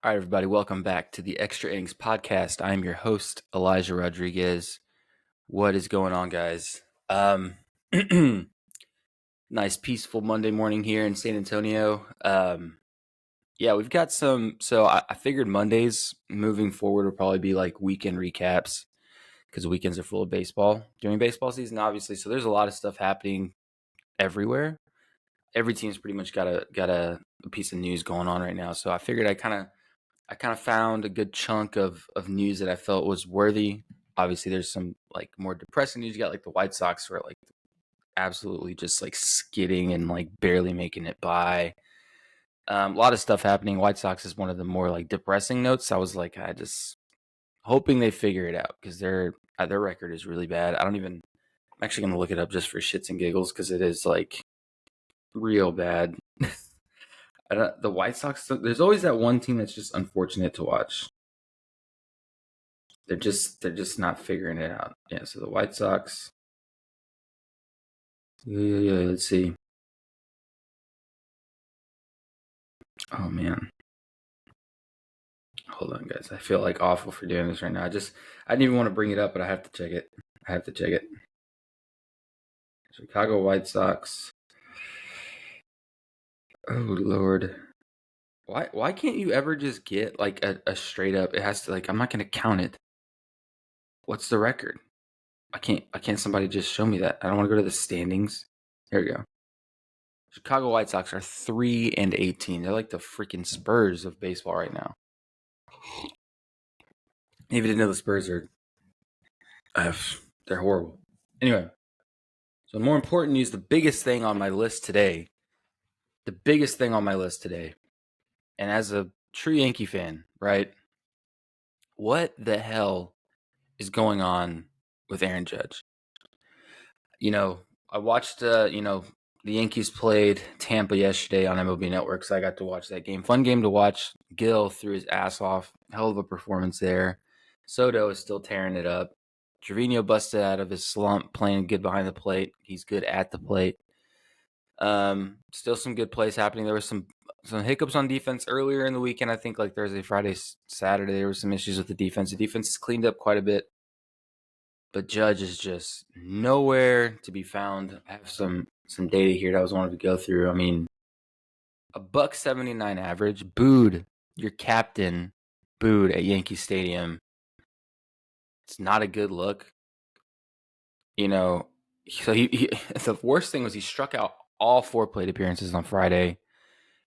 All right, everybody, welcome back to the Extra Innings Podcast. I am your host, Elijah Rodriguez. What is going on, guys? Nice, peaceful Monday morning here in San Antonio. We've got some. So I figured Mondays moving forward will probably be like weekend recaps because weekends are full of baseball during baseball season, obviously. So there's a lot of stuff happening everywhere. Every team's pretty much got a piece of news going on right now. So I figured I kind of found a good chunk of news that I felt was worthy. Obviously, there's some like more depressing news. You got like the White Sox who are like absolutely just like skidding and like barely making it by. A lot of stuff happening. White Sox is one of the more like depressing notes. I was like, I just hoping they figure it out because their record is really bad. I'm actually gonna look it up just for shits and giggles because it is like real bad. The White Sox. There's always that one team that's just unfortunate to watch. They're just not figuring it out. Yeah, so the White Sox. Yeah. Let's see. Oh man. Hold on, guys. I feel like awful for doing this right now. I didn't even want to bring it up, but I have to check it. Chicago White Sox. Oh Lord. Why can't you ever just get like a straight up? It has to like I'm not gonna count it. What's the record? I can't somebody just show me that. I don't want to go to the standings. Here we go. Chicago White Sox are 3-18. They're like the freaking Spurs of baseball right now. Even didn't know the Spurs are they're horrible. Anyway, so more important news, the biggest thing on my list today, and as a true Yankee fan, right? What the hell is going on with Aaron Judge? I watched the Yankees played Tampa yesterday on MLB Network, so I got to watch that game. Fun game to watch. Gil threw his ass off. Hell of a performance there. Soto is still tearing it up. Trevino busted out of his slump, playing good behind the plate. He's good at the plate. Still some good plays happening. There was some hiccups on defense earlier in the weekend. I think like Thursday, Friday, Saturday, there were some issues with the defense. The defense has cleaned up quite a bit. But Judge is just nowhere to be found. I have some data here that I was wanted to go through. I mean, a $1.79 average, booed your captain, booed at Yankee Stadium. It's not a good look. So he the worst thing was he struck out all 4 plate appearances on Friday.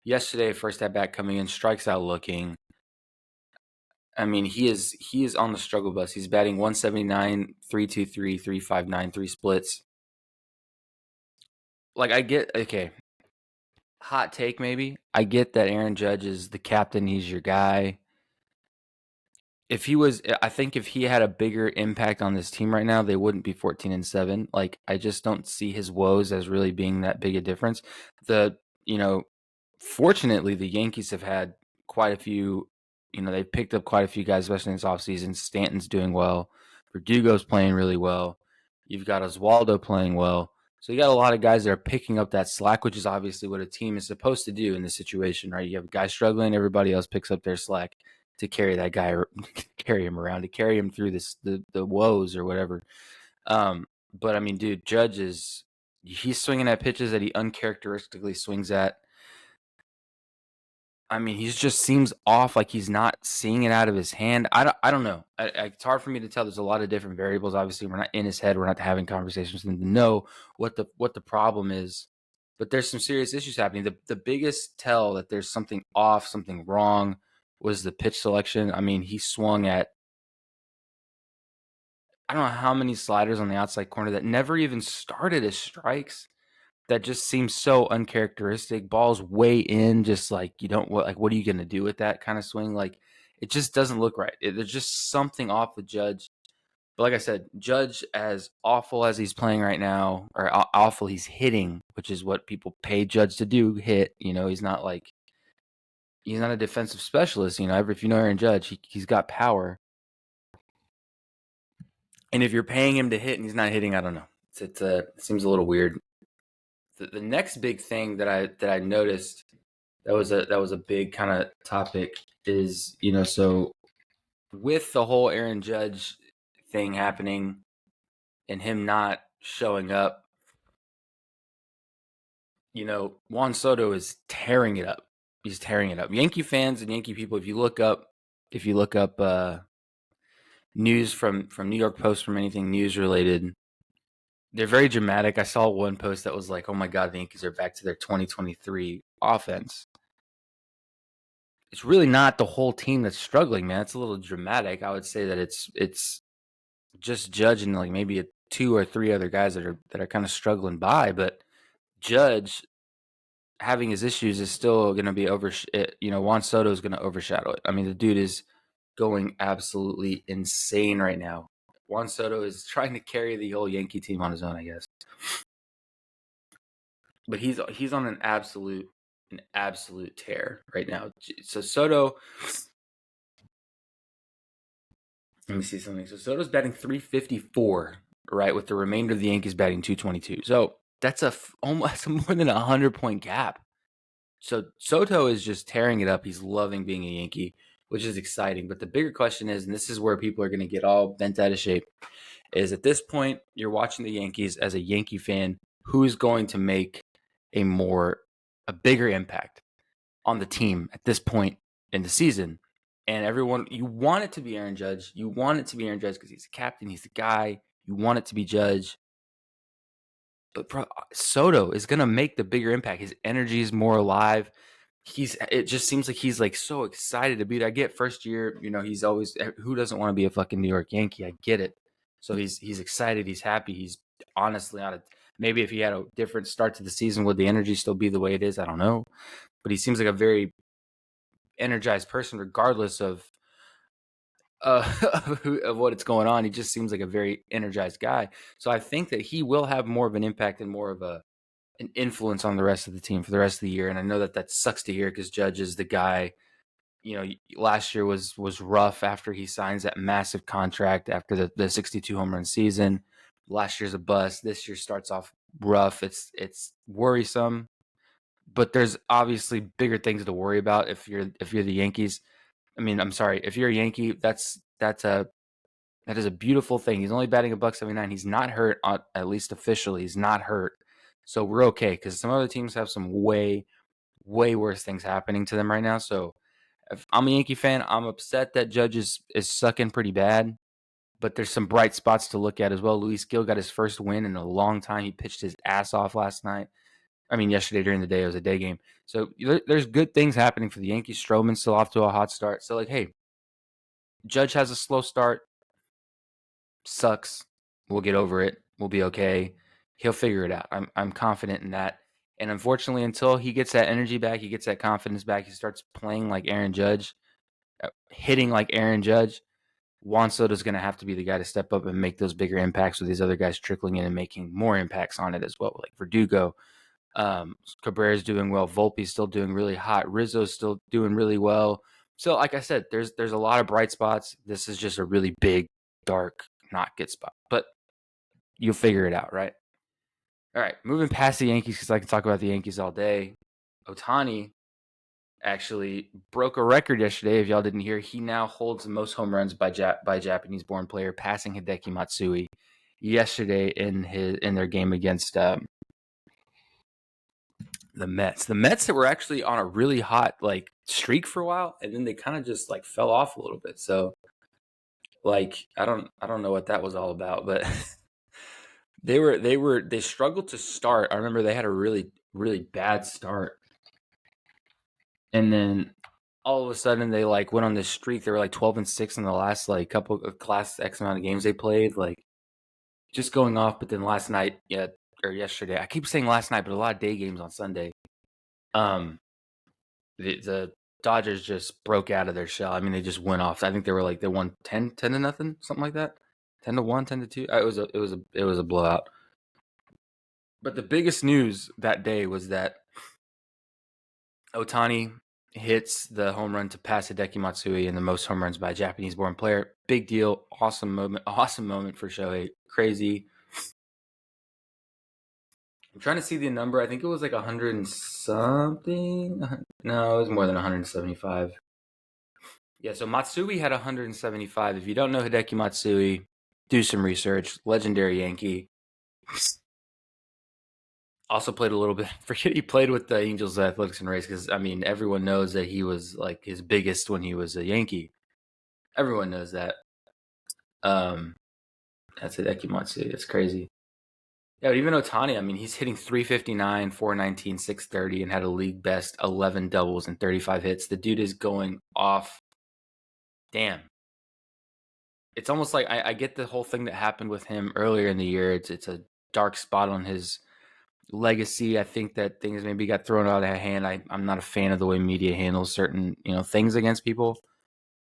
Yesterday, first at bat coming in, strikes out looking. I mean, he is on the struggle bus. He's batting 179, 323, 359, 3 splits. Like I get hot take maybe. I get that Aaron Judge is the captain, he's your guy. I think if he had a bigger impact on this team right now, they wouldn't be 14-7. Like I just don't see his woes as really being that big a difference. Fortunately the Yankees have had quite a few, they've picked up quite a few guys, especially in this offseason. Stanton's doing well. Verdugo's playing really well. You've got Oswaldo playing well. So you got a lot of guys that are picking up that slack, which is obviously what a team is supposed to do in this situation, right? You have a guy struggling, everybody else picks up their slack to carry that guy, carry him around, to carry him through the woes or whatever. But I mean, dude, Judge he's swinging at pitches that he uncharacteristically swings at. I mean, he just seems off, like he's not seeing it out of his hand. I don't know. It's hard for me to tell. There's a lot of different variables. Obviously, we're not in his head. We're not having conversations with him to know what the problem is. But there's some serious issues happening. The biggest tell that there's something off, something wrong, was the pitch selection. I mean, he swung at I don't know how many sliders on the outside corner that never even started as strikes. That just seems so uncharacteristic. Balls way in, just like what are you going to do with that kind of swing? Like it just doesn't look right. There's just something off with Judge. But like I said, Judge, as awful as he's playing right now, or awful he's hitting, which is what people pay Judge to do, hit. He's not a defensive specialist. If you know Aaron Judge, he's got power. And if you're paying him to hit and he's not hitting, I don't know. It seems a little weird. The next big thing that I noticed that was a big kind of topic is, so with the whole Aaron Judge thing happening and him not showing up, Juan Soto is tearing it up. He's tearing it up. Yankee fans and Yankee people, if you look up news from New York Post, from anything news related, they're very dramatic. I saw one post that was like, "Oh my God, the Yankees are back to their 2023 offense." It's really not the whole team that's struggling, man. It's a little dramatic. I would say that it's just Judge and like maybe two or three other guys that are kind of struggling by, but Judge having his issues is still going to be Juan Soto is going to overshadow it. I mean, the dude is going absolutely insane right now. Juan Soto is trying to carry the whole Yankee team on his own, I guess. But he's on an absolute tear right now. So Soto, let me see something. So Soto's batting 354, right, with the remainder of the Yankees batting 222. So that's almost more than 100-point gap. So Soto is just tearing it up. He's loving being a Yankee, which is exciting. But the bigger question is, and this is where people are going to get all bent out of shape, is at this point, you're watching the Yankees as a Yankee fan, who's going to make a bigger impact on the team at this point in the season. And everyone, you want it to be Aaron Judge. You want it to be Aaron Judge because he's the captain. He's the guy. You want it to be Judge. But Soto is going to make the bigger impact. His energy is more alive. It just seems like he's like so excited to be there. I get first year, he's always, who doesn't want to be a fucking New York Yankee? I get it. So he's excited. He's happy. He's honestly maybe if he had a different start to the season, would the energy still be the way it is? I don't know. But he seems like a very energized person, regardless of of what's going on. He just seems like a very energized guy. So I think that he will have more of an impact and more of an influence on the rest of the team for the rest of the year. And I know that sucks to hear because Judge is the guy. Last year was rough after he signs that massive contract after the 62 home run season. Last year's a bust. This year starts off rough. It's worrisome, but there's obviously bigger things to worry about if you're the Yankees. I mean, I'm sorry, if you're a Yankee, that is a beautiful thing. He's only batting $179. He's not hurt, at least officially. He's not hurt, so we're okay. Because some other teams have some way worse things happening to them right now. So if I'm a Yankee fan, I'm upset that Judge is sucking pretty bad. But there's some bright spots to look at as well. Luis Gil got his first win in a long time. He pitched his ass off yesterday during the day. It was a day game. So there's good things happening for the Yankees. Stroman's still off to a hot start. So, hey, Judge has a slow start. Sucks. We'll get over it. We'll be okay. He'll figure it out. I'm confident in that. And unfortunately, until he gets that energy back, he gets that confidence back, he starts playing like Aaron Judge, hitting like Aaron Judge, Juan Soto's going to have to be the guy to step up and make those bigger impacts with these other guys trickling in and making more impacts on it as well. Like Verdugo, Cabrera's doing well. Volpe's still doing really hot. Rizzo's still doing really well. So, like I said, there's a lot of bright spots. This is just a really big, dark, not good spot. But you'll figure it out, right? All right, moving past the Yankees because I can talk about the Yankees all day. Ohtani actually broke a record yesterday. If y'all didn't hear, he now holds the most home runs by Japanese-born player, passing Hideki Matsui yesterday in their game against the Mets. The Mets that were actually on a really hot streak for a while, and then they kind of just fell off a little bit. So I don't know what that was all about, but they struggled to start. I remember they had a really bad start. And then all of a sudden they went on this streak. They were 12-6 in the last couple of class X amount of games they played, just going off. But then last night, or yesterday, I keep saying last night, but a lot of day games on Sunday. The Dodgers just broke out of their shell. I mean, they just went off. I think they were they won 10-0, something like that. 10-1, 10-2. It was a blowout. But the biggest news that day was that Ohtani hits the home run to pass Hideki Matsui and the most home runs by a Japanese-born player. Big deal. Awesome moment for Shohei. Crazy. I'm trying to see the number. I think it was 100 and something. No, it was more than 175. Yeah, so Matsui had 175. If you don't know Hideki Matsui, do some research. Legendary Yankee. Also played a little bit. Forget he played with the Angels Athletics and Rays because I mean everyone knows that he was like his biggest when he was a Yankee. Everyone knows that. Um, that's Hideki Matsui. It's crazy. Yeah, but even Otani, I mean, he's hitting 359, 419, 630, and had a league best 11 doubles and 35 hits. The dude is going off. Damn. It's almost like I get the whole thing that happened with him earlier in the year. It's a dark spot on his legacy. I think that things maybe got thrown out of hand. I'm not a fan of the way media handles certain things against people.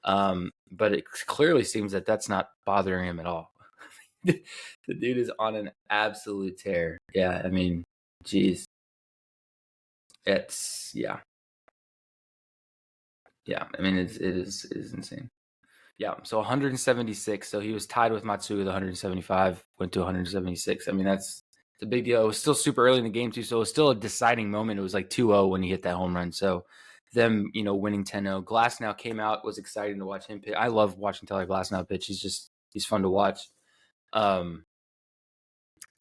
But it clearly seems that that's not bothering him at all. The dude is on an absolute tear. Yeah, I mean, geez, it's yeah. I mean, it is insane. Yeah, so 176. So he was tied with Matsui with 175. Went to 176. I mean, it's a big deal. It was still super early in the game too, so it was still a deciding moment. It was like 2-0 when he hit that home run. So them, winning 10-0. Glasnow came out. Was exciting to watch him pitch. I love watching Tyler Glasnow pitch. He's fun to watch. Um,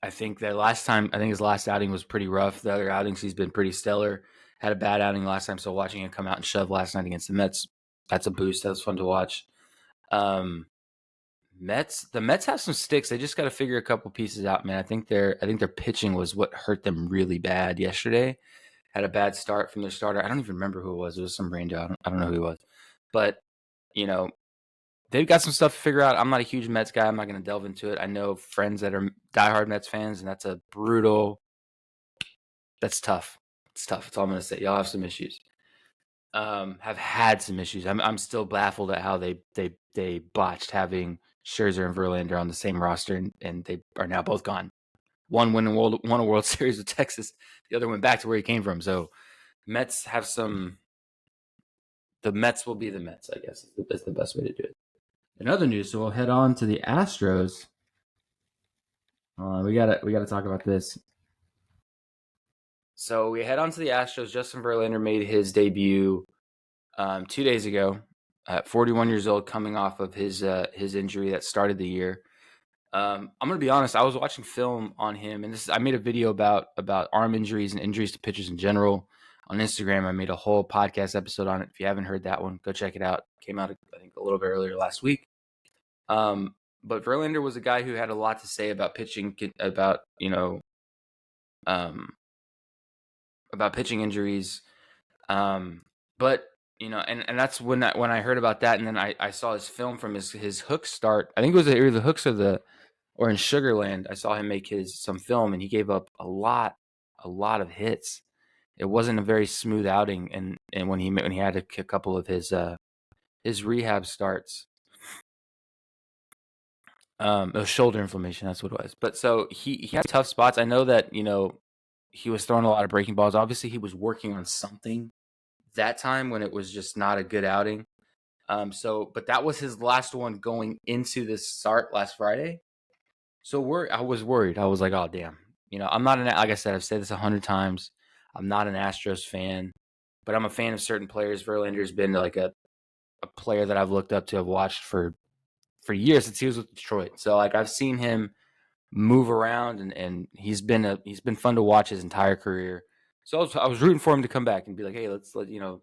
I think his last outing was pretty rough. The other outings he's been pretty stellar. Had a bad outing last time, so watching him come out and shove last night against the Mets, that's a boost. That was fun to watch. Um, the Mets have some sticks. They just got to figure a couple pieces out, man. I think their pitching was what hurt them really bad yesterday. Had a bad start from their starter. I don't even remember who it was. It was some ranger. I don't know who he was, but you know they've got some stuff to figure out. I'm not a huge Mets guy. I'm not going to delve into it. I know friends that are diehard Mets fans, and that's a brutal. That's tough. It's tough. That's all I'm going to say. Y'all have some issues. Have had some issues. I'm still baffled at how they botched having Scherzer and Verlander on the same roster, and they are now both gone. One won a World Series with Texas. The other went back to where he came from. So Mets have some. The Mets will be the Mets, I guess. That's the best way to do it. In other news, so we'll head on to the Astros. We gotta talk about this. So we head on to the Astros. Justin Verlander made his debut 2 days ago at 41 years old, coming off of his injury that started the year. I'm gonna be honest. I was watching film on him, and I made a video about arm injuries and injuries to pitchers in general on Instagram. I made a whole podcast episode on it. If you haven't heard that one, go check it out. Came out I think a little bit earlier last week. But Verlander was a guy who had a lot to say about pitching, um, about pitching injuries. But and that's when I heard about that, and then I saw his film from his hook start. I think it was either the hooks or in Sugarland. I saw him make some film, and he gave up a lot of hits. It wasn't a very smooth outing, and when he had a couple of his rehab starts, it was shoulder inflammation. That's what it was. But so he had tough spots. I know that he was throwing a lot of breaking balls. Obviously, he was working on something that time when it was just not a good outing. But that was his last one going into this start last Friday. So I was worried. I was like, oh damn. I'm not like I said, I've said this 100 times. I'm not an Astros fan, but I'm a fan of certain players. Verlander's been like a player that I've looked up to, have watched for years since he was with Detroit. So like I've seen him move around, and he's been fun to watch his entire career. So I was rooting for him to come back and be like, hey, let's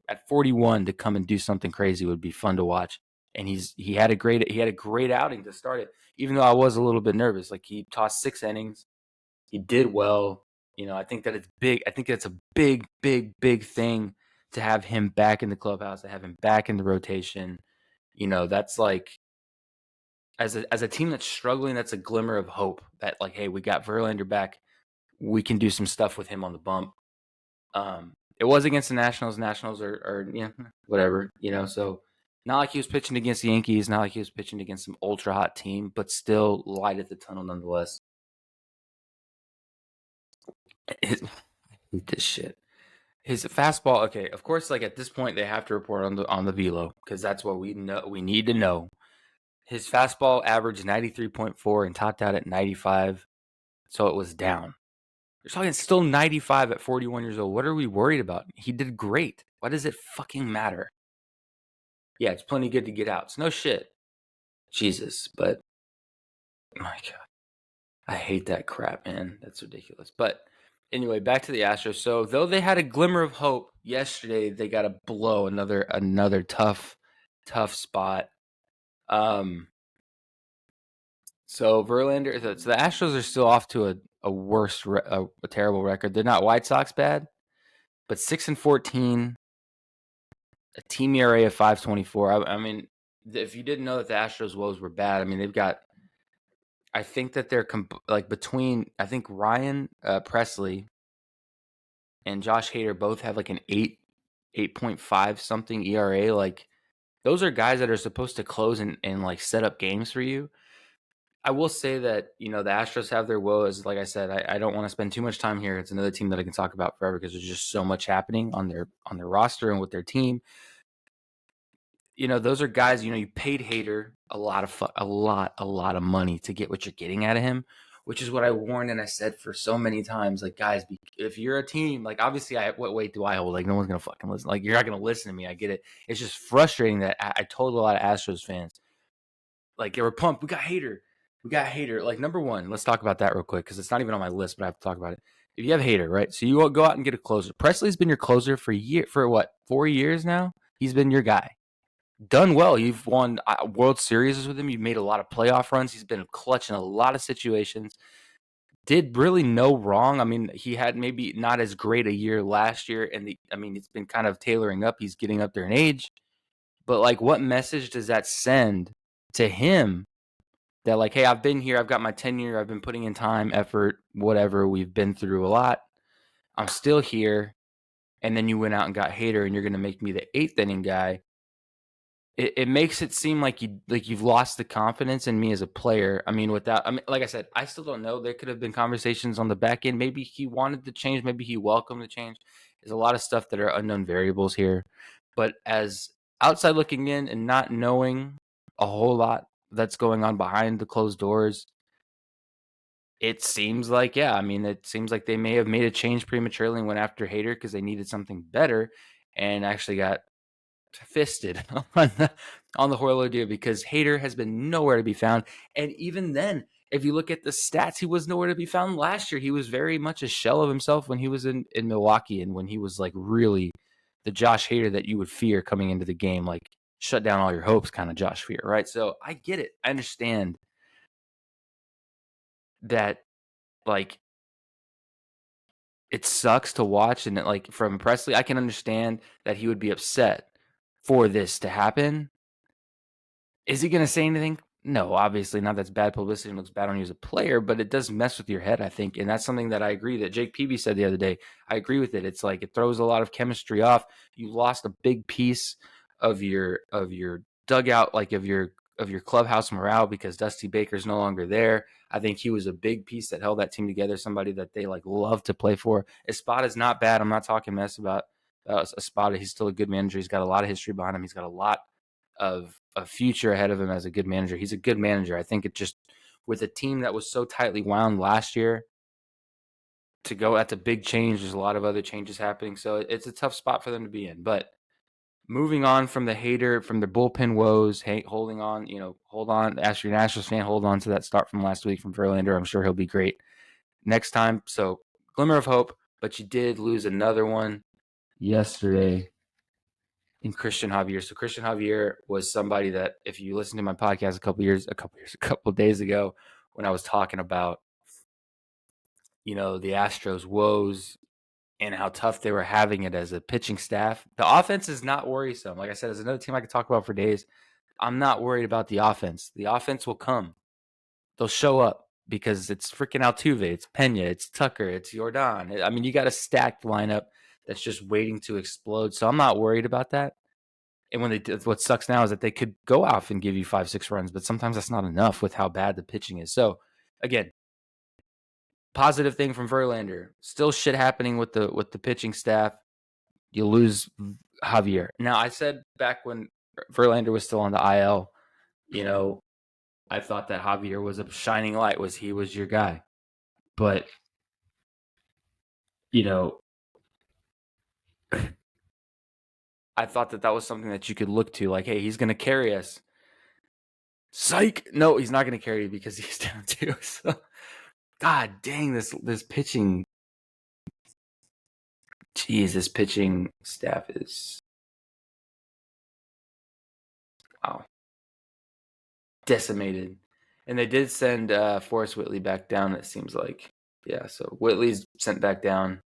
at 41 to come and do something crazy would be fun to watch. And he had a great outing to start it. Even though I was a little bit nervous, like he tossed 6 innings, he did well. I think that it's big. I think that's a big, big, big thing to have him back in the clubhouse, to have him back in the rotation. That's like as a team that's struggling, that's a glimmer of hope that like, hey, we got Verlander back. We can do some stuff with him on the bump. It was against the Nationals. Nationals are whatever, so not like he was pitching against the Yankees, not like he was pitching against some ultra hot team, but still light at the tunnel nonetheless. I hate this shit. His fastball, okay, of course, like at this point they have to report on the velo because that's what we need to know. His fastball averaged 93.4 and topped out at 95, so it was down. You're talking still 95 at 41 years old. What are we worried about? He did great. Why does it fucking matter? Yeah, it's plenty good to get out. So no shit. Jesus, but my God, I hate that crap, man. That's ridiculous. But anyway, back to the Astros. So though they had a glimmer of hope yesterday, they got to blow another tough spot. So Verlander, so the Astros are still off to a terrible record. They're not White Sox bad, but 6-14, a team ERA of 5.24. I mean, if you didn't know that the Astros woes were bad, I mean they've got. I think that they're like between. I think Ryan Presley and Josh Hader both have like an 8.5 something ERA. Like those are guys that are supposed to close and like set up games for you. I will say that, the Astros have their woes. Like I said, I don't want to spend too much time here. It's another team that I can talk about forever because there's just so much happening on their roster and with their team. Those are guys, you paid Hader a lot of money to get what you're getting out of him, which is what I warned and I said for so many times. Like, guys, if you're a team, like, obviously, what weight do I hold? Like, no one's going to fucking listen. Like, you're not going to listen to me. I get it. It's just frustrating that I told a lot of Astros fans, like, they were pumped. We got Hader. Like, number one, let's talk about that real quick because it's not even on my list, but I have to talk about it. If you have Hader, right? So you go out and get a closer. Presley's been your closer for what, 4 years now? He's been your guy. Done well. You've won World Series with him. You've made a lot of playoff runs. He's been clutch in a lot of situations. Did really no wrong. I mean, he had maybe not as great a year last year, and it's been kind of tailoring up. He's getting up there in age, but like, what message does that send to him? That like, hey, I've been here. I've got my tenure. I've been putting in time, effort, whatever. We've been through a lot. I'm still here, and then you went out and got Hader, and you're going to make me the eighth inning guy. It makes it seem like you've lost the confidence in me as a player. I mean, like I said, I still don't know. There could have been conversations on the back end. Maybe he wanted to change. Maybe he welcomed the change. There's a lot of stuff that are unknown variables here. But as outside looking in and not knowing a whole lot that's going on behind the closed doors, it seems like, it seems like they may have made a change prematurely and went after Hader because they needed something better and actually got fisted on the whole idea because Hader has been nowhere to be found. And even then, if you look at the stats, he was nowhere to be found last year. He was very much a shell of himself when he was in Milwaukee and when he was like really the Josh Hader that you would fear coming into the game, like shut down all your hopes kind of Josh Fear, right? So I get it. I understand that, like, it sucks to watch, and like from Presley, I can understand that he would be upset for this to happen. Is he going to say anything? No, obviously not. That's bad publicity and looks bad on you as a player, but it does mess with your head, I think. And that's something that I agree that Jake Peavy said the other day. I agree with it. It's like it throws a lot of chemistry off. You lost a big piece of your dugout, like of your clubhouse morale because Dusty Baker's no longer there. I think he was a big piece that held that team together, somebody that they like love to play for. Espada's not bad. I'm not talking mess about Espada. He's still a good manager. He's got a lot of history behind him. He's got a lot of a future ahead of him as a good manager. He's a good manager. I think it just, with a team that was so tightly wound last year, to go at the big change, there's a lot of other changes happening. So it's a tough spot for them to be in. But moving on from the bullpen woes, holding on, hold on. As your Nationals fan, hold on to that start from last week from Verlander. I'm sure he'll be great next time. So glimmer of hope, but you did lose another one yesterday in Christian Javier. So Christian Javier was somebody that, if you listen to my podcast a couple of days ago, when I was talking about, the Astros woes and how tough they were having it as a pitching staff. The offense is not worrisome. Like I said, as another team I could talk about for days. I'm not worried about the offense. The offense will come. They'll show up because it's freaking Altuve, it's Pena, it's Tucker, it's Jordan. I mean, you got a stacked lineup that's just waiting to explode. So I'm not worried about that. And what sucks now is that they could go off and give you 5-6 runs, but sometimes that's not enough with how bad the pitching is. So again, positive thing from Verlander. Still shit happening with the pitching staff. You lose Javier. Now, I said back when Verlander was still on the IL, I thought that Javier was a shining light. He was your guy. But I thought that was something that you could look to, like, hey, he's going to carry us. Psych! No, he's not going to carry you because he's down 2. So, God dang, this pitching. Jeez, this pitching staff is, wow, decimated. And they did send Forrest Whitley back down, it seems like. Yeah, so Whitley's sent back down.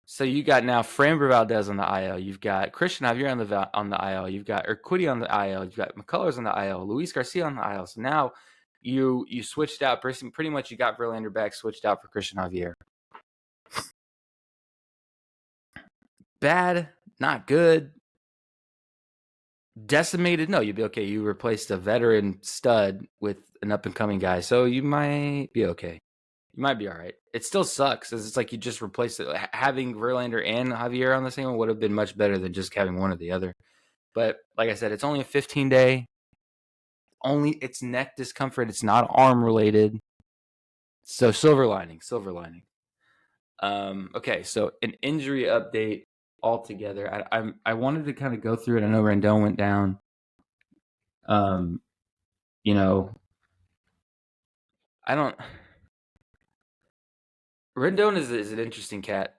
So you got now Framber Valdez on the IL. You've got Christian Javier on the IL. You've got Urquidy on the IL. You've got McCullers on the IL. Luis Garcia on the IL. So now you switched out. Pretty much you got Verlander back, switched out for Christian Javier. Bad, not good. Decimated? No, you'd be okay. You replaced a veteran stud with an up-and-coming guy. So you might be okay. You might be all right. It still sucks. It's like you just replaced it. Having Verlander and Javier on the same one would have been much better than just having one or the other. But like I said, it's only a 15-day. Only it's neck discomfort. It's not arm related. So silver lining. Okay, so an injury update altogether. I wanted to kind of go through it. I know Rendon went down. You know, I don't. Rendon is an interesting cat,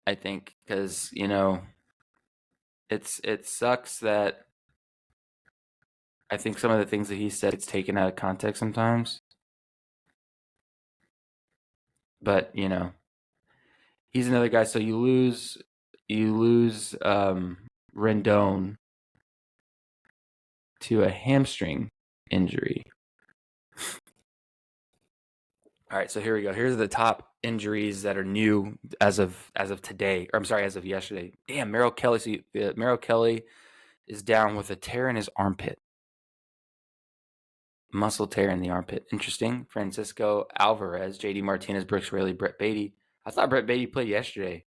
I think, because it sucks that I think some of the things that he said it's taken out of context sometimes. But he's another guy. So you lose Rendon to a hamstring injury. All right, so here we go. Here's the top injuries that are new as of today. Or I'm sorry, as of yesterday. Damn, Merrill Kelly. So Merrill Kelly is down with a tear in his armpit. Muscle tear in the armpit. Interesting. Francisco Alvarez, JD Martinez, Brooks Raley, Brett Beatty. I thought Brett Beatty played yesterday,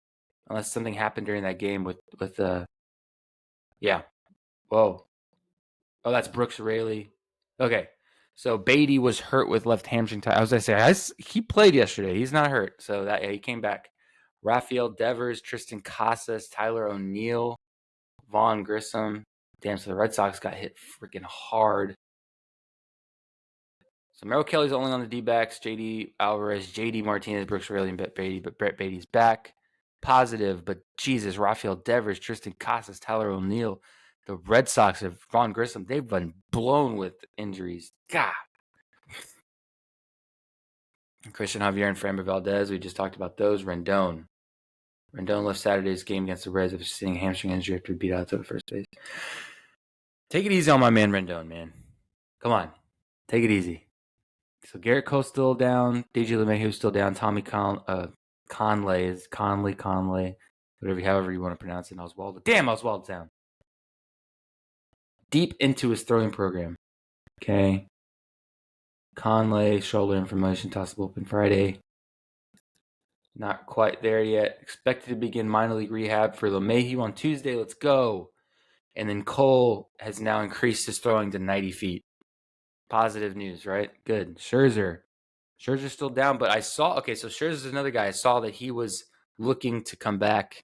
unless something happened during that game with yeah. Whoa. Oh, that's Brooks Raley. Okay. So Beatty was hurt with left hamstring tie. I was going to say, he played yesterday. He's not hurt. So he came back. Rafael Devers, Tristan Casas, Tyler O'Neill, Vaughn Grissom. Damn, so the Red Sox got hit freaking hard. So Merrill Kelly's only on the D-backs. JD Alvarez, JD Martinez, Brooks Raley, and Brett Beatty. But Brett Beatty's back. Positive, but Jesus, Rafael Devers, Tristan Casas, Tyler O'Neill. The Red Sox have Vaughn Grissom. They've been blown with injuries. God. Christian Javier and Framber Valdez. We just talked about those. Rendon left Saturday's game against the Reds after sitting hamstring injury after beat out to the first base. Take it easy on my man Rendon, man. Come on. Take it easy. So Garrett Cole's still down. DJ LeMahieu's still down. Tommy Conley, however you want to pronounce it. Oswald's down. Deep into his throwing program. Okay. Conley, shoulder inflammation, toss open Friday. Not quite there yet. Expected to begin minor league rehab for LeMahieu on Tuesday. Let's go. And then Cole has now increased his throwing to 90 feet. Positive news, right? Good. Scherzer's still down, but so Scherzer's another guy. I saw that he was looking to come back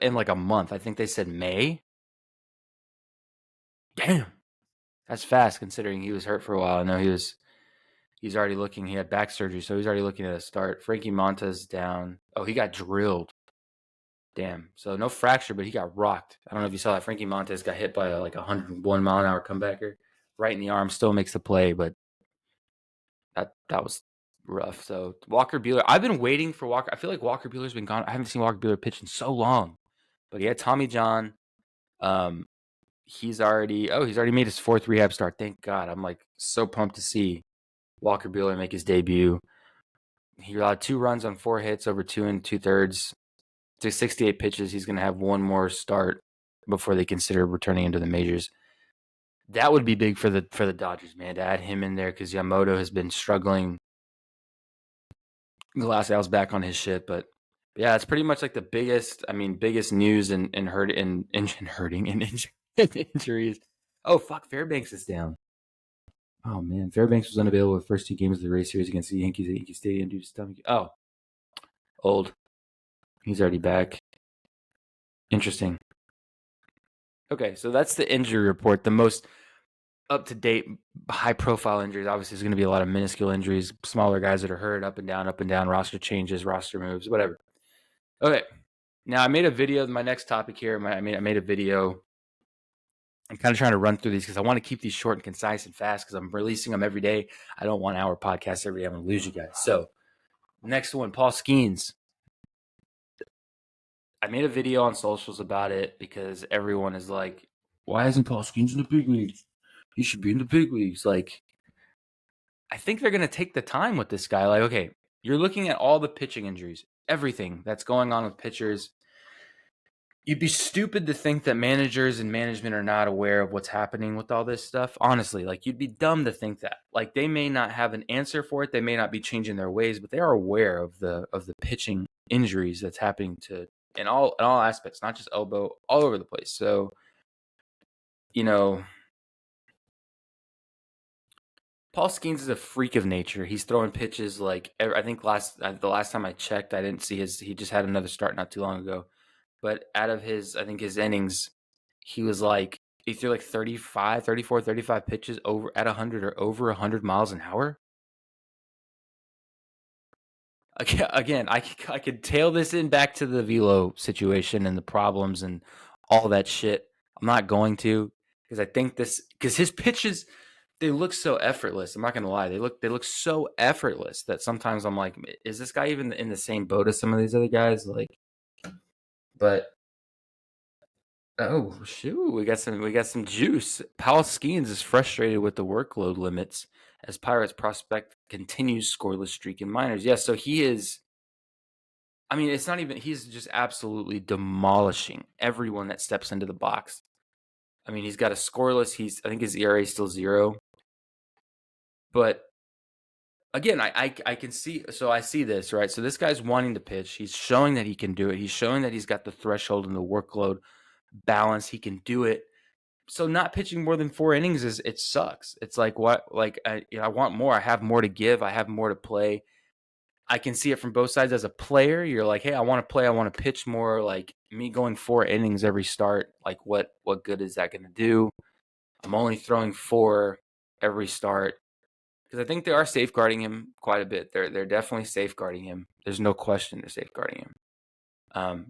in like a month. I think they said May. Damn. That's fast considering he was hurt for a while. I know he's already looking. He had back surgery, so he's already looking at a start. Frankie Montas down. Oh, he got drilled. Damn. So no fracture, but he got rocked. I don't know if you saw that. Frankie Montas got hit by a 101 mile an hour comebacker right in the arm. Still makes the play, but that was rough. So Walker Buehler. I've been waiting for Walker. I feel like Walker Buehler's been gone. I haven't seen Walker Buehler pitch in so long. But he had Tommy John. He's already made his 4th rehab start. Thank God. I'm so pumped to see Walker Buehler make his debut. He allowed 2 runs on 4 hits over 2 2/3 to 68 pitches. He's going to have one more start before they consider returning into the majors. That would be big for the Dodgers, man, to add him in there because Yamamoto has been struggling. Glasnow's back on his shit, but yeah, it's pretty much like the biggest news in injuries. Oh fuck, Fairbanks is down. Oh man, Fairbanks was unavailable the first 2 games of the race series against the Yankees at Yankee Stadium due to stomach. Oh, old. He's already back. Interesting. Okay, so that's the injury report. The most up-to-date, high-profile injuries. Obviously, there's going to be a lot of minuscule injuries, smaller guys that are hurt, up and down, roster changes, roster moves, whatever. Okay, now I made a video. My next topic here, I made a video. I'm kind of trying to run through these because I want to keep these short and concise and fast because I'm releasing them every day. I don't want hour podcasts every day. I'm going to lose you guys. So, next one, Paul Skeens. I made a video on socials about it because everyone is like, why isn't Paul Skeens in the big leagues? He should be in the big leagues. Like, I think they're going to take the time with this guy. Like, okay, you're looking at all the pitching injuries, everything that's going on with pitchers. You'd be stupid to think that managers and management are not aware of what's happening with all this stuff. Honestly, like you'd be dumb to think that. Like they may not have an answer for it, they may not be changing their ways, but they are aware of the pitching injuries that's happening to in all aspects, not just elbow, all over the place. So, you know, Paul Skeens is a freak of nature. He's throwing pitches like I think the last time I checked, I didn't see he just had another start not too long ago. But out of his innings, he threw like 35, 34, 35 pitches over at 100 or over 100 miles an hour. Again, I could tail this in back to the velo situation and the problems and all that shit. I'm not going to because I think because his pitches, they look so effortless. I'm not gonna lie, they look so effortless that sometimes I'm like, is this guy even in the same boat as some of these other guys? Like, but oh shoot, we got some juice. Paul Skeens is frustrated with the workload limits as Pirates prospect continues scoreless streak in minors. Yes, so he is. I mean, it's not even. He's just absolutely demolishing everyone that steps into the box. I mean, he's got a scoreless. I think his ERA is still 0. But again, I can see. So I see this right. So this guy's wanting to pitch. He's showing that he can do it. He's showing that he's got the threshold and the workload balance. He can do it. So not pitching more than 4 innings it sucks. It's like what like I want more. I have more to give. I have more to play. I can see it from both sides. As a player, you're like, hey, I want to play. I want to pitch more. Like me going 4 innings every start. Like what good is that going to do? I'm only throwing 4 every start because I think they are safeguarding him quite a bit. They're definitely safeguarding him. There's no question they're safeguarding him.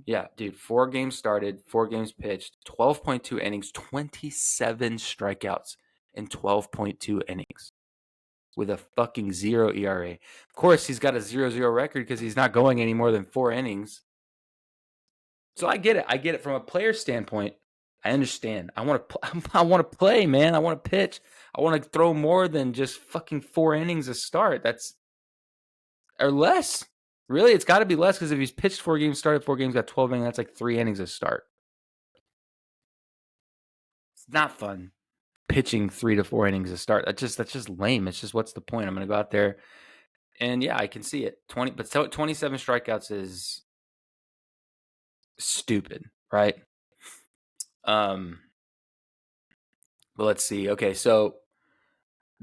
Yeah, dude, 4 games started, 4 games pitched, 12.2 innings, 27 strikeouts in 12.2 innings with a fucking 0 ERA. Of course, he's got a 0-0 record because he's not going any more than 4 innings. So I get it. I get it from a player standpoint. I understand. I want to play, man. I want to pitch. I want to throw more than just fucking 4 innings a start. That's or less. Really, it's got to be less because if he's pitched 4 games, started 4 games, got 12 innings, that's like 3 innings a start. It's not fun pitching 3 to 4 innings a start. That's just lame. It's just what's the point? I'm going to go out there and yeah, I can see it. 27 strikeouts is stupid, right? But let's see. Okay, so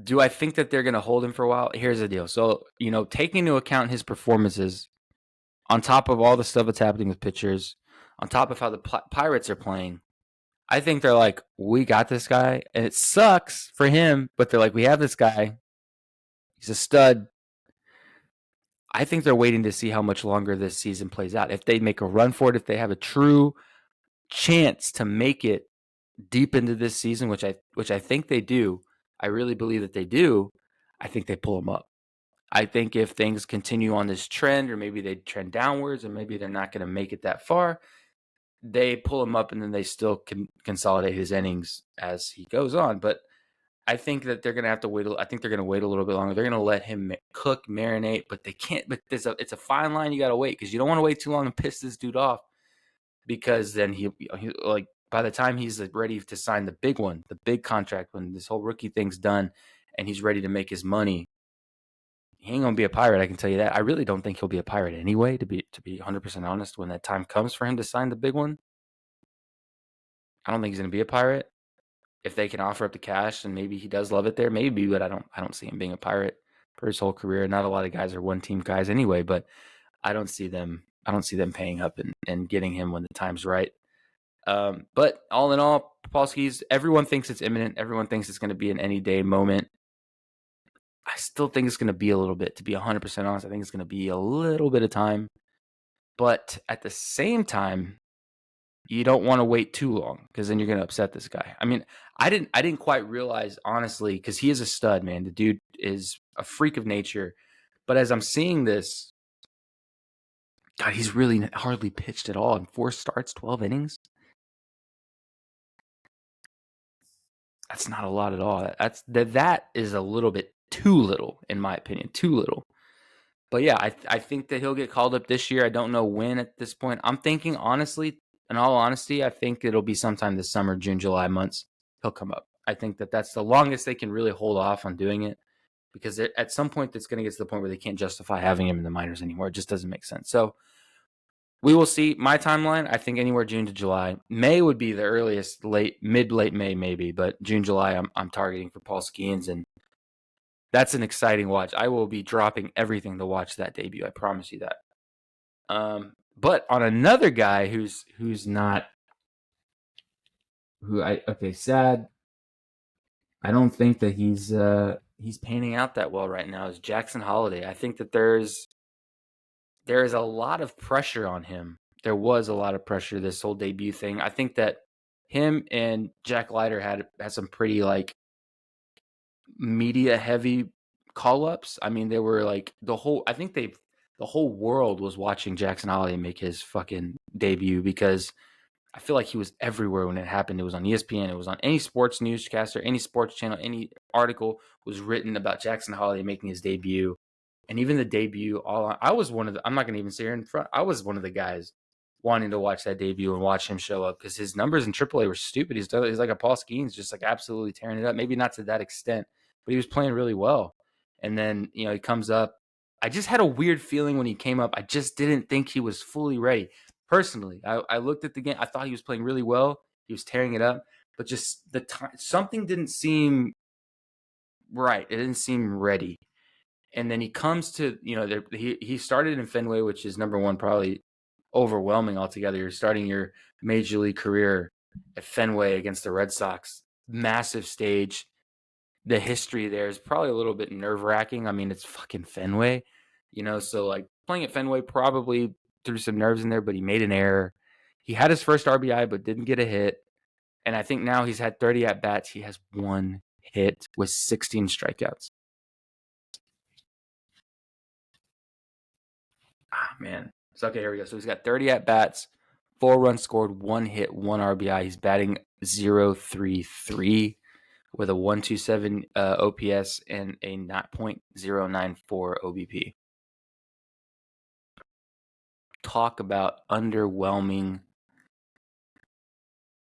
do I think that they're going to hold him for a while? Here's the deal. So, taking into account his performances on top of all the stuff that's happening with pitchers, on top of how the Pirates are playing, I think they're like, we got this guy, and it sucks for him, but they're like, we have this guy. He's a stud. I think they're waiting to see how much longer this season plays out. If they make a run for it, if they have a true chance to make it deep into this season, which I think they do, I really believe that they do, I think they pull them up. I think if things continue on this trend, or maybe they trend downwards, or maybe they're not going to make it that far, they pull him up and then they still can consolidate his innings as he goes on. But I think that they're going to have to wait. I think they're going to wait a little bit longer. They're going to let him cook, marinate, but they can't. But it's a fine line you got to wait because you don't want to wait too long and piss this dude off because then he like by the time he's ready to sign the big one, the big contract, when this whole rookie thing's done and he's ready to make his money, he ain't gonna be a Pirate. I can tell you that. I really don't think he'll be a Pirate anyway. To be 100% honest, when that time comes for him to sign the big one, I don't think he's gonna be a Pirate. If they can offer up the cash, and maybe he does love it there, maybe. But I don't see him being a Pirate for his whole career. Not a lot of guys are 1-team guys anyway. But I don't see them paying up and getting him when the time's right. But all in all, Paulski's, everyone thinks it's imminent. Everyone thinks it's going to be an any day moment. I still think it's going to be a little bit, to be 100% honest. I think it's going to be a little bit of time. But at the same time, you don't want to wait too long because then you're going to upset this guy. I mean, I didn't quite realize, honestly, because he is a stud, man. The dude is a freak of nature. But as I'm seeing this, God, he's really hardly pitched at all in 4 starts, 12 innings. That's not a lot at all. That is a little bit too little, in my opinion. Too little. But yeah, I think that he'll get called up this year. I don't know when at this point. I'm thinking, honestly, in all honesty, I think it'll be sometime this summer, June, July months. He'll come up. I think that that's the longest they can really hold off on doing it, because at some point it's going to get to the point where they can't justify having him in the minors anymore. It just doesn't make sense. So we will see. My timeline, I think anywhere June to July. May would be the earliest, late May maybe, but June, July, I'm targeting for Paul Skeens, and that's an exciting watch. I will be dropping everything to watch that debut. I promise you that. But on another guy who's not sad. I don't think that he's panning out that well right now is Jackson Holiday. I think that there is a lot of pressure on him. There was a lot of pressure this whole debut thing. I think that him and Jack Leiter had some pretty like media heavy call ups. I mean, they were like the whole world was watching Jackson Holiday make his fucking debut, because I feel like he was everywhere when it happened. It was on ESPN. It was on any sports newscaster, any sports channel, any article was written about Jackson Holiday making his debut. And even the debut, I was one of the, I'm not going to even say here in front, I was one of the guys wanting to watch that debut and watch him show up, because his numbers in AAA were stupid. He's like a Paul Skeens, just like absolutely tearing it up. Maybe not to that extent, but he was playing really well. And then, he comes up. I just had a weird feeling when he came up. I just didn't think he was fully ready. Personally, I looked at the game. I thought he was playing really well. He was tearing it up, but just the time, something didn't seem right. It didn't seem ready. And then he comes to, he started in Fenway, which is number one, probably overwhelming altogether. You're starting your major league career at Fenway against the Red Sox, massive stage. The history there is probably a little bit nerve wracking. I mean, it's fucking Fenway, so like playing at Fenway probably threw some nerves in there, but he made an error. He had his first RBI, but didn't get a hit. And I think now he's had 30 at bats. He has 1 hit with 16 strikeouts. Ah, man. So, okay, here we go. So he's got 30 at bats, 4 runs scored, 1 hit, 1 RBI. He's batting .033 with a 127 OPS and a .094 OBP. Talk about underwhelming.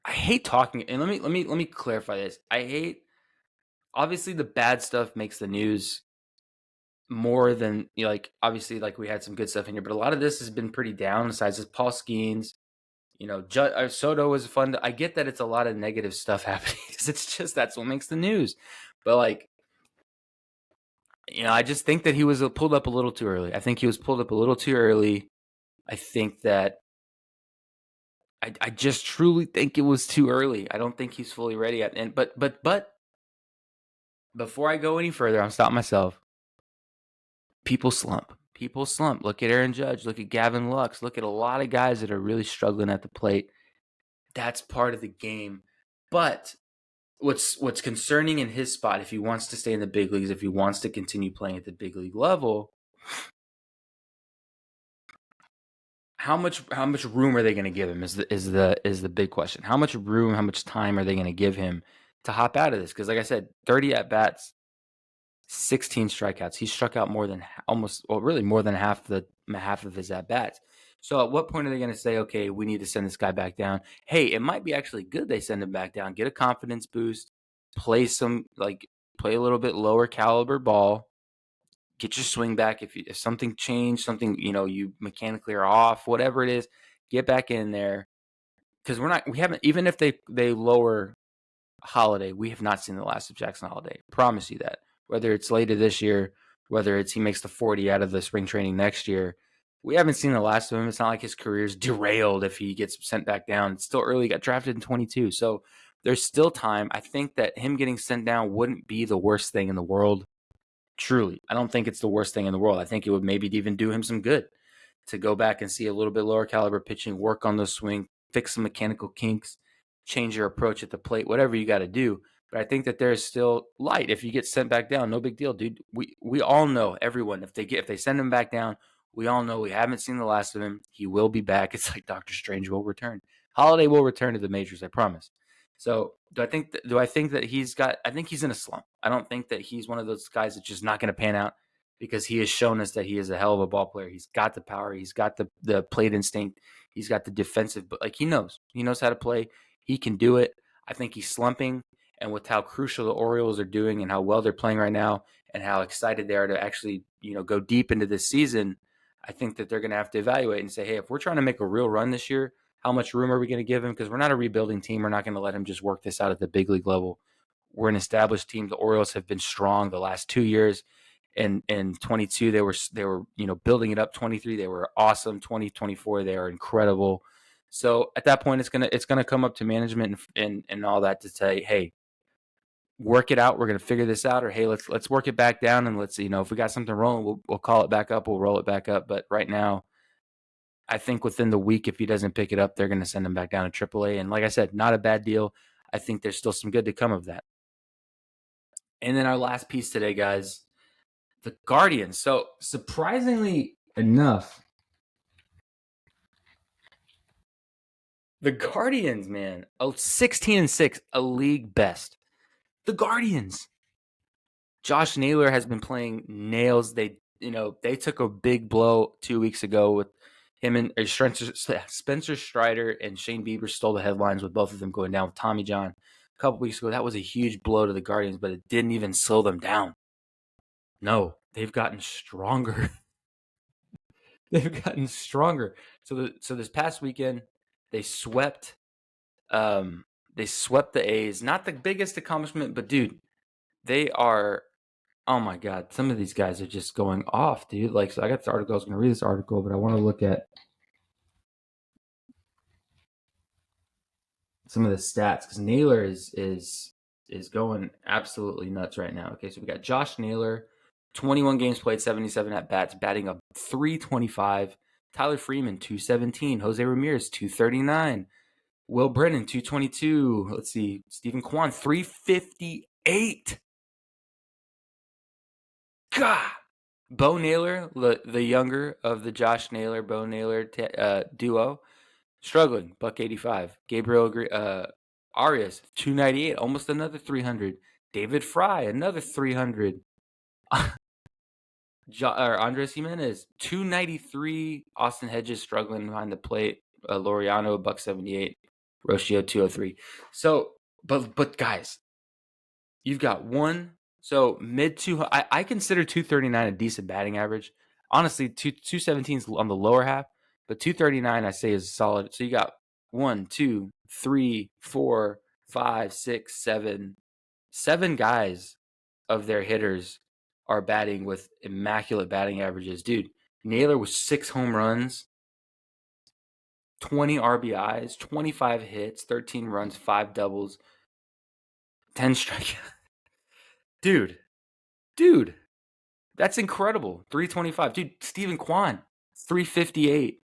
I hate talking, and let me clarify this. I hate, obviously the bad stuff makes the news more than, like, obviously, like, we had some good stuff in here, but a lot of this has been pretty down. Besides this, Paul Skeens, Soto was fun. I get that it's a lot of negative stuff happening, because it's just, that's what makes the news. But like, I just think that he was pulled up a little too early. I think he was pulled up a little too early. I think that I just truly think it was too early. I don't think he's fully ready yet. And but before I go any further, I'm stopping myself. People slump. Look at Aaron Judge. Look at Gavin Lux. Look at a lot of guys that are really struggling at the plate. That's part of the game. But what's concerning in his spot, if he wants to stay in the big leagues, if he wants to continue playing at the big league level, how much room are they going to give him is the big question. How much room, how much time are they going to give him to hop out of this? Because like I said, 30 at bats, 16 strikeouts. He struck out more than more than half of his at bats. So at what point are they going to say, okay, we need to send this guy back down? Hey, it might be actually good they send him back down, get a confidence boost, play a little bit lower caliber ball, get your swing back. If something changed, something, you mechanically are off, whatever it is, get back in there. Because we haven't, even if they lower Holiday, we have not seen the last of Jackson Holiday. Promise you that. Whether it's later this year, whether it's he makes the 40 out of the spring training next year, we haven't seen the last of him. It's not like his career's derailed if he gets sent back down. It's still early. He got drafted in 22. So there's still time. I think that him getting sent down wouldn't be the worst thing in the world. Truly. I don't think it's the worst thing in the world. I think it would maybe even do him some good to go back and see a little bit lower caliber pitching, work on the swing, fix some mechanical kinks, change your approach at the plate, whatever you got to do. But I think that there is still light. If you get sent back down, no big deal, dude. We all know, everyone, if they send him back down, we all know we haven't seen the last of him. He will be back. It's like Doctor Strange will return. Holiday will return to the majors, I promise. So do I think that he's got? I think he's in a slump. I don't think that he's one of those guys that's just not going to pan out because he has shown us that he is a hell of a ball player. He's got the power. He's got the plate instinct. He's got the defensive, but like he knows how to play. He can do it. I think he's slumping, and with how crucial the Orioles are doing and how well they're playing right now, and how excited they are to actually go deep into this season, I think that they're going to have to evaluate and say, hey, if we're trying to make a real run this year, how much room are we going to give him? Because we're not a rebuilding team. We're not going to let him just work this out at the big league level. We're an established team. The Orioles have been strong the last 2 years. In 22, they were building it up. 23, they were awesome. 2024, they are incredible. So at that point, it's gonna come up to management and all that to say, hey, work it out. We're gonna figure this out, or hey, let's work it back down, and let's if we got something rolling, we'll call it back up. We'll roll it back up. But right now, I think within the week, if he doesn't pick it up, they're going to send him back down to AAA. And like I said, not a bad deal. I think there's still some good to come of that. And then our last piece today, guys, the Guardians. So surprisingly enough, the Guardians, man, 16-6, a league best. The Guardians. Josh Naylor has been playing nails. They took a big blow 2 weeks ago with him and Spencer Strider and Shane Bieber stole the headlines with both of them going down with Tommy John a couple weeks ago. That was a huge blow to the Guardians, but it didn't even slow them down. No, they've gotten stronger. They've gotten stronger. So this past weekend, they swept the A's. Not the biggest accomplishment, but dude, they are. Oh my God, some of these guys are just going off, dude. Like, so I got this article. I was going to read this article, but I want to look at some of the stats because Naylor is going absolutely nuts right now. Okay, so we got Josh Naylor, 21 games played, 77 at bats, batting a 325. Tyler Freeman, 217. Jose Ramirez, 239. Will Brennan, 222. Let's see, Stephen Kwan, 358. God. Bo Naylor, the younger of the Josh Naylor, Bo Naylor duo, struggling, $185. Gabriel Arias, 298, almost another 300. David Fry, another 300. Andres Jimenez, 293. Austin Hedges struggling behind the plate. Laureano, $178. Rocio, 203. So, but guys, you've got one. So mid two, I consider 239 a decent batting average. Honestly, 217 is on the lower half, but 239 I say is solid. So you got 1, 2, 3, 4, 5, 6, 7 guys of their hitters are batting with immaculate batting averages. Dude, Naylor with 6 home runs, 20 RBIs, 25 hits, 13 runs, 5 doubles, 10 strikeouts. Dude, that's incredible. 325. Dude, Stephen Kwan, 358.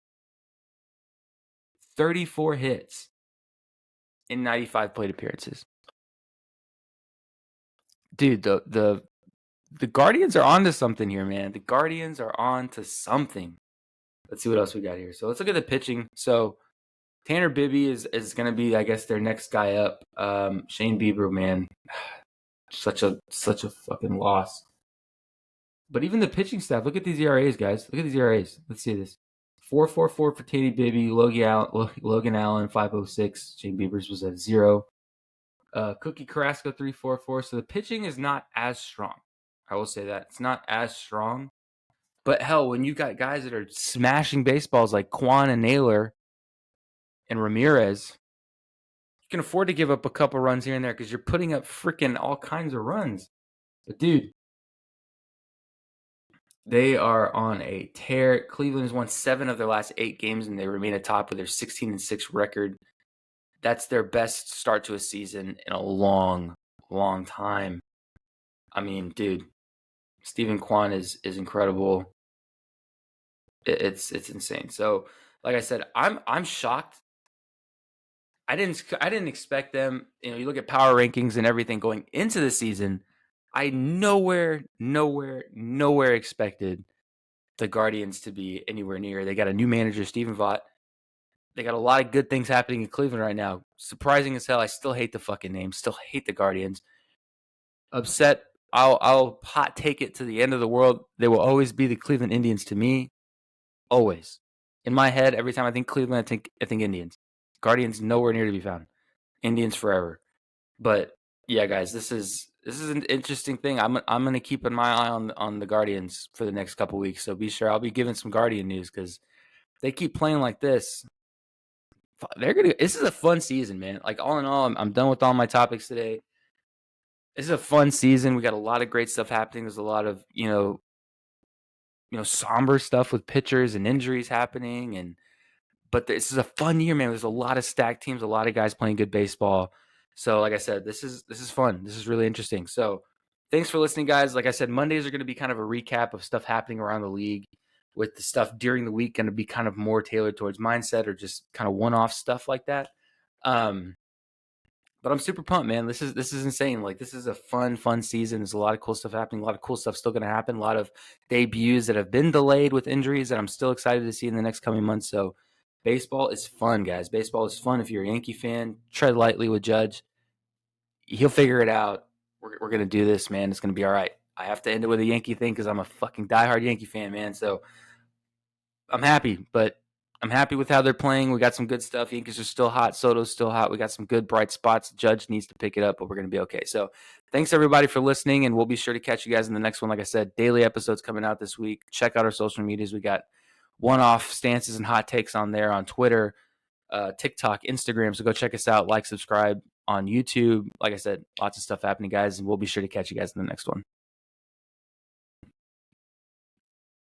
34 hits in 95 plate appearances. Dude, the Guardians are on to something here, man. The Guardians are on to something. Let's see what else we got here. So let's look at the pitching. So Tanner Bibby is going to be, I guess, their next guy up. Shane Bieber, man, such a fucking loss. But even the pitching staff, look at these ERAs, guys. Look at these ERAs. Let's see this. 4.44 for Tanny Bibby, Logan Allen 5.06. Shane Bieber's was at 0. Cookie Carrasco 3.44. So the pitching is not as strong. I will say that it's not as strong. But hell, when you got guys that are smashing baseballs like Kwan and Naylor and Ramirez, you can afford to give up a couple runs here and there because you're putting up freaking all kinds of runs. But dude, They are on a tear. Cleveland has won 7 of their last 8 games, and they remain atop with their 16-6 record. That's their best start to a season in a long, long time. I mean, dude, Stephen Kwan is incredible. It's insane. So, like I said, I'm shocked. I didn't expect them. You know, you look at power rankings and everything going into the season. I nowhere expected the Guardians to be anywhere near. They got a new manager, Stephen Vaught. They got a lot of good things happening in Cleveland right now. Surprising as hell. I still hate the fucking name. Still hate the Guardians. Upset. I'll hot take it to the end of the world. They will always be the Cleveland Indians to me. Always. In my head, every time I think Cleveland, I think Indians. Guardians nowhere near to be found. Indians forever. But yeah, guys, this is an interesting thing. I'm gonna keep my eye on the Guardians for the next couple weeks. So be sure I'll be giving some Guardian news because they keep playing like this. This is a fun season, man. Like all in all, I'm done with all my topics today. This is a fun season. We got a lot of great stuff happening. There's a lot of somber stuff with pitchers and injuries happening, but this is a fun year, man. There's a lot of stacked teams, a lot of guys playing good baseball. So, like I said, this is fun. This is really interesting. So, thanks for listening, guys. Like I said, Mondays are going to be kind of a recap of stuff happening around the league, with the stuff during the week going to be kind of more tailored towards mindset or just kind of one-off stuff like that. But I'm super pumped, man. This is insane. Like, this is a fun season. There's a lot of cool stuff happening. A lot of cool stuff still going to happen. A lot of debuts that have been delayed with injuries that I'm still excited to see in the next coming months. So baseball is fun, guys. Baseball is fun. If you're a Yankee fan, tread lightly with Judge. He'll figure it out. We're going to do this, man. It's going to be all right. I have to end it with a Yankee thing because I'm a fucking diehard Yankee fan, man. So I'm happy, but I'm happy with how they're playing. We got some good stuff. Yankees are still hot. Soto's still hot. We got some good bright spots. Judge needs to pick it up, but we're going to be okay. So thanks, everybody, for listening, and we'll be sure to catch you guys in the next one. Like I said, daily episodes coming out this week. Check out our social medias. We got one-off stances and hot takes on there on Twitter, TikTok, Instagram. So go check us out. Like, subscribe on YouTube. Like I said, lots of stuff happening, guys, and we'll be sure to catch you guys in the next one.